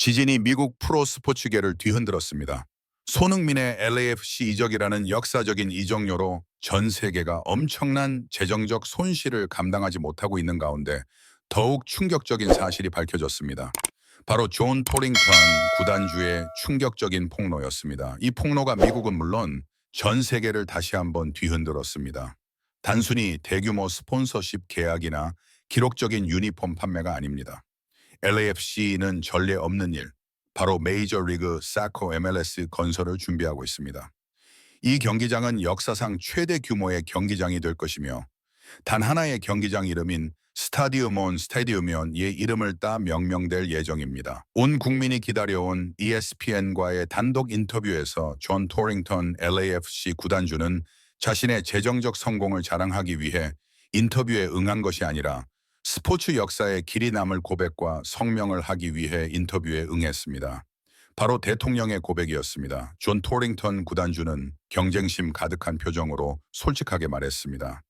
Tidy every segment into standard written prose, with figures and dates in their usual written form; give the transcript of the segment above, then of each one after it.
지진이 미국 프로스포츠계를 뒤흔들었습니다. 손흥민의 LAFC 이적이라는 역사적인 이적료로 전 세계가 엄청난 재정적 손실을 감당하지 못하고 있는 가운데 더욱 충격적인 사실이 밝혀졌습니다. 바로 존 토링턴 구단주의 충격적인 폭로였습니다. 이 폭로가 미국은 물론 전 세계를 다시 한번 뒤흔들었습니다. 단순히 대규모 스폰서십 계약이나 기록적인 유니폼 판매가 아닙니다. LAFC는 전례 없는 일, 바로 메이저리그 사커 MLS 건설을 준비하고 있습니다. 이 경기장은 역사상 최대 규모의 경기장이 될 것이며 단 하나의 경기장 이름인 스타디움 온 스타디움이의 이름을 따 명명될 예정입니다. 온 국민이 기다려온 ESPN과의 단독 인터뷰에서 존 토링턴 LAFC 구단주는 자신의 재정적 성공을 자랑하기 위해 인터뷰에 응한 것이 아니라 스포츠 역사에 길이 남을 고백과 성명을 하기 위해 인터뷰에 응했습니다. 바로 대통령의 고백이었습니다. 존 토링턴 구단주는 경쟁심 가득한 표정으로 솔직하게 말했습니다.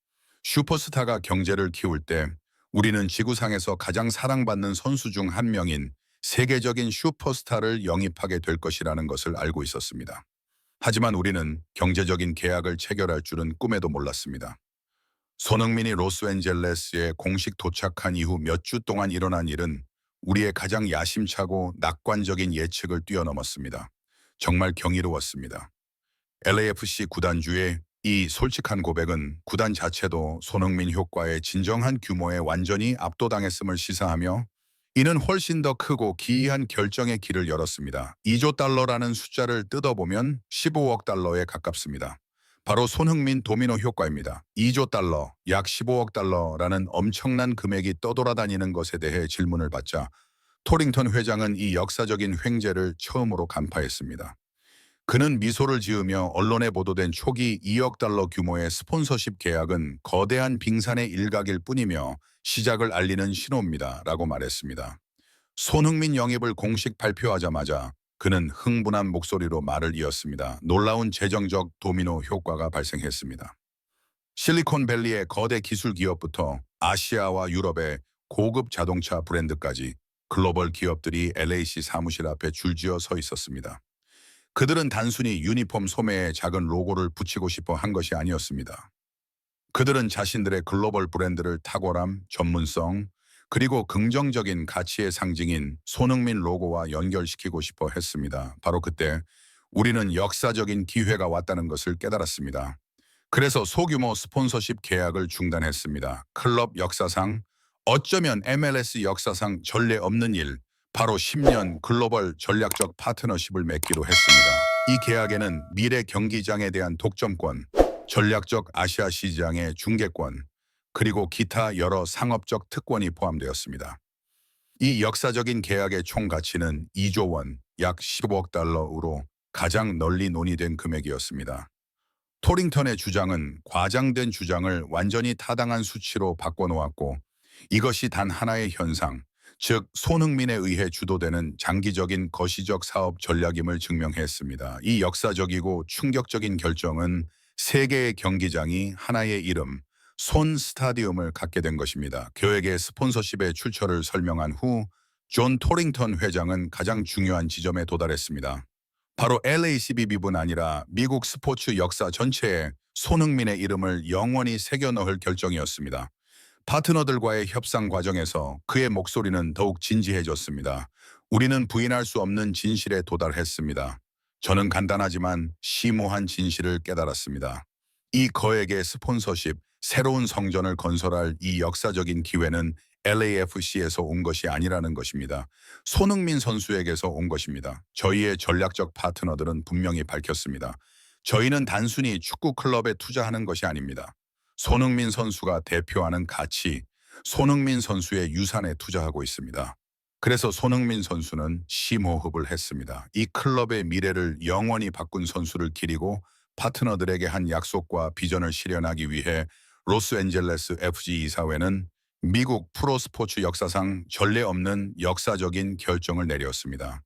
슈퍼스타가 경제를 키울 때 우리는 지구상에서 가장 사랑받는 선수 중 한 명인 세계적인 슈퍼스타를 영입하게 될 것이라는 것을 알고 있었습니다. 하지만 우리는 경제적인 계약을 체결할 줄은 꿈에도 몰랐습니다. 손흥민이 로스앤젤레스에 공식 도착한 이후 몇 주 동안 일어난 일은 우리의 가장 야심차고 낙관적인 예측을 뛰어넘었습니다. 정말 경이로웠습니다. LAFC 구단주의 이 솔직한 고백은 구단 자체도 손흥민 효과의 진정한 규모에 완전히 압도당했음을 시사하며 이는 훨씬 더 크고 기이한 결정의 길을 열었습니다. 2조 달러라는 숫자를 뜯어보면 15억 달러에 가깝습니다. 바로 손흥민 도미노 효과입니다. 2조 달러, 약 15억 달러라는 엄청난 금액이 떠돌아다니는 것에 대해 질문을 받자 토링턴 회장은 이 역사적인 횡재를 처음으로 간파했습니다. 그는 미소를 지으며 언론에 보도된 초기 2억 달러 규모의 스폰서십 계약은 거대한 빙산의 일각일 뿐이며 시작을 알리는 신호입니다. 라고 말했습니다. 손흥민 영입을 공식 발표하자마자 그는 흥분한 목소리로 말을 이었습니다. 놀라운 재정적 도미노 효과가 발생했습니다. 실리콘밸리의 거대 기술 기업부터 아시아와 유럽의 고급 자동차 브랜드까지 글로벌 기업들이 LAC 사무실 앞에 줄지어 서 있었습니다. 그들은 단순히 유니폼 소매에 작은 로고를 붙이고 싶어 한 것이 아니었습니다. 그들은 자신들의 글로벌 브랜드를 탁월함, 전문성, 그리고 긍정적인 가치의 상징인 손흥민 로고와 연결시키고 싶어 했습니다. 바로 그때 우리는 역사적인 기회가 왔다는 것을 깨달았습니다. 그래서 소규모 스폰서십 계약을 중단했습니다. 클럽 역사상, 어쩌면 MLS 역사상 전례 없는 일, 바로 10년 글로벌 전략적 파트너십을 맺기로 했습니다. 이 계약에는 미래 경기장에 대한 독점권, 전략적 아시아 시장의 중개권, 그리고 기타 여러 상업적 특권이 포함되었습니다. 이 역사적인 계약의 총 가치는 2조 원, 약 15억 달러로 가장 널리 논의된 금액이었습니다. 토링턴의 주장은 과장된 주장을 완전히 타당한 수치로 바꿔놓았고 이것이 단 하나의 현상, 즉 손흥민에 의해 주도되는 장기적인 거시적 사업 전략임을 증명했습니다. 이 역사적이고 충격적인 결정은 세 개의 경기장이 하나의 이름, 손 스타디움을 갖게 된 것입니다. 계획의 스폰서십의 출처를 설명한 후 존 토링턴 회장은 가장 중요한 지점에 도달했습니다. 바로 LACB뿐 아니라 미국 스포츠 역사 전체에 손흥민의 이름을 영원히 새겨 넣을 결정이었습니다. 파트너들과의 협상 과정에서 그의 목소리는 더욱 진지해졌습니다. 우리는 부인할 수 없는 진실에 도달했습니다. 저는 간단하지만 심오한 진실을 깨달았습니다. 이 거액의 스폰서십, 새로운 성전을 건설할 이 역사적인 기회는 LAFC에서 온 것이 아니라는 것입니다. 손흥민 선수에게서 온 것입니다. 저희의 전략적 파트너들은 분명히 밝혔습니다. 저희는 단순히 축구 클럽에 투자하는 것이 아닙니다. 손흥민 선수가 대표하는 가치, 손흥민 선수의 유산에 투자하고 있습니다. 그래서 손흥민 선수는 심호흡을 했습니다. 이 클럽의 미래를 영원히 바꾼 선수를 기리고 파트너들에게 한 약속과 비전을 실현하기 위해 로스앤젤레스 FC 이사회는 미국 프로스포츠 역사상 전례 없는 역사적인 결정을 내렸습니다.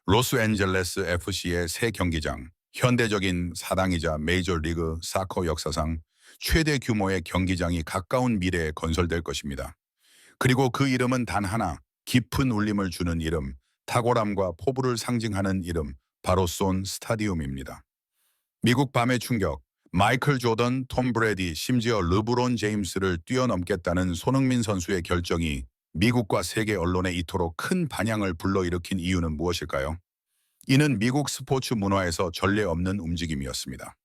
로스앤젤레스 FC의 새 경기장, 현대적인 사당이자 메이저리그 사커 역사상 최대 규모의 경기장이 가까운 미래에 건설될 것입니다. 그리고 그 이름은 단 하나, 깊은 울림을 주는 이름, 탁월함과 포부를 상징하는 이름, 바로 손 스타디움입니다. 미국 밤의 충격, 마이클 조던, 톰 브래디, 심지어 르브론 제임스를 뛰어넘겠다는 손흥민 선수의 결정이 미국과 세계 언론에 이토록 큰 반향을 불러일으킨 이유는 무엇일까요? 이는 미국 스포츠 문화에서 전례 없는 움직임이었습니다.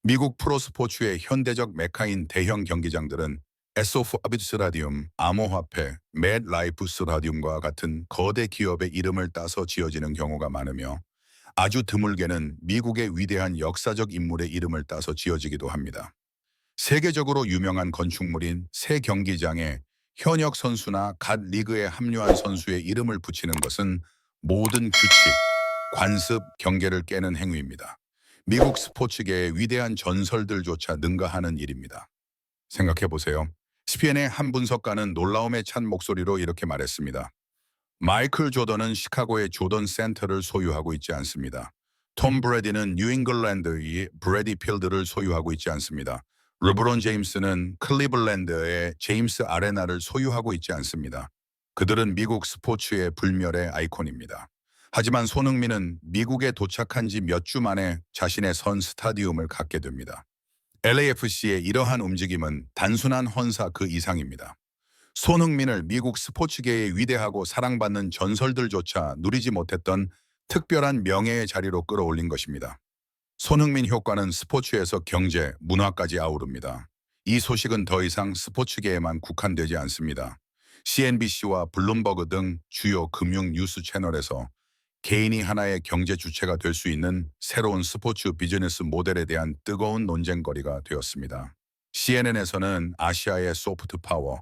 미국 프로스포츠의 현대적 메카인 대형 경기장들은 에소프 아비드 스타디움, 암호화폐, 맷 라이프 스타디움과 같은 거대 기업의 이름을 따서 지어지는 경우가 많으며 아주 드물게는 미국의 위대한 역사적 인물의 이름을 따서 지어지기도 합니다. 세계적으로 유명한 건축물인 새 경기장에 현역 선수나 갓 리그에 합류한 선수의 이름을 붙이는 것은 모든 규칙, 관습, 경계를 깨는 행위입니다. 미국 스포츠계의 위대한 전설들조차 능가하는 일입니다. 생각해 보세요. CNN의 한 분석가는 놀라움에 찬 목소리로 이렇게 말했습니다. 마이클 조던은 시카고의 조던 센터를 소유하고 있지 않습니다. 톰 브래디는 뉴잉글랜드의 브래디 필드를 소유하고 있지 않습니다. 르브론 제임스는 클리블랜드의 제임스 아레나를 소유하고 있지 않습니다. 그들은 미국 스포츠의 불멸의 아이콘입니다. 하지만 손흥민은 미국에 도착한 지 몇 주 만에 자신의 선 스타디움을 갖게 됩니다. LAFC의 이러한 움직임은 단순한 헌사 그 이상입니다. 손흥민을 미국 스포츠계의 위대하고 사랑받는 전설들조차 누리지 못했던 특별한 명예의 자리로 끌어올린 것입니다. 손흥민 효과는 스포츠에서 경제, 문화까지 아우릅니다. 이 소식은 더 이상 스포츠계에만 국한되지 않습니다. CNBC와 블룸버그 등 주요 금융 뉴스 채널에서 개인이 하나의 경제 주체가 될 수 있는 새로운 스포츠 비즈니스 모델에 대한 뜨거운 논쟁거리가 되었습니다. CNN에서는 아시아의 소프트 파워,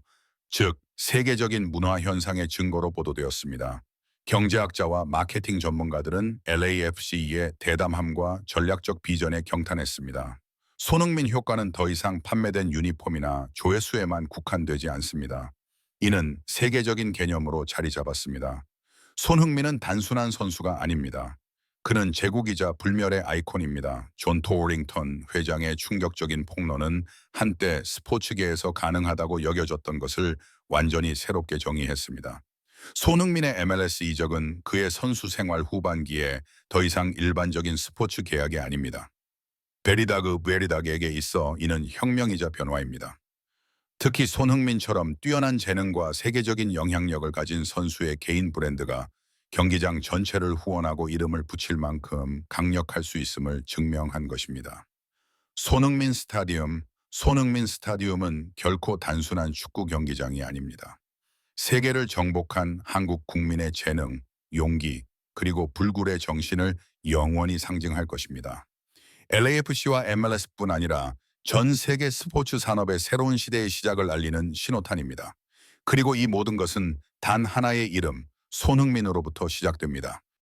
즉 세계적인 문화 현상의 증거로 보도되었습니다. 경제학자와 마케팅 전문가들은 LAFC의 대담함과 전략적 비전에 경탄했습니다. 손흥민 효과는 더 이상 판매된 유니폼이나 조회수에만 국한되지 않습니다. 이는 세계적인 개념으로 자리 잡았습니다. 손흥민은 단순한 선수가 아닙니다. 그는 제국이자 불멸의 아이콘입니다. 존 토링턴 회장의 충격적인 폭로는 한때 스포츠계에서 가능하다고 여겨졌던 것을 완전히 새롭게 정의했습니다. 손흥민의 MLS 이적은 그의 선수 생활 후반기에 더 이상 일반적인 스포츠 계약이 아닙니다. 베리다그 베리닥에게 있어 이는 혁명이자 변화입니다. 특히 손흥민처럼 뛰어난 재능과 세계적인 영향력을 가진 선수의 개인 브랜드가 경기장 전체를 후원하고 이름을 붙일 만큼 강력할 수 있음을 증명한 것입니다. 손흥민 스타디움, 손흥민 스타디움은 결코 단순한 축구 경기장이 아닙니다. 세계를 정복한 한국 국민의 재능, 용기, 그리고 불굴의 정신을 영원히 상징할 것입니다. LAFC와 MLS뿐 아니라 전 세계 스포츠 산업의 새로운 시대의 시작을 알리는 신호탄입니다. 그리고 이 모든 것은 단 하나의 이름, 손흥민으로부터 시작됩니다.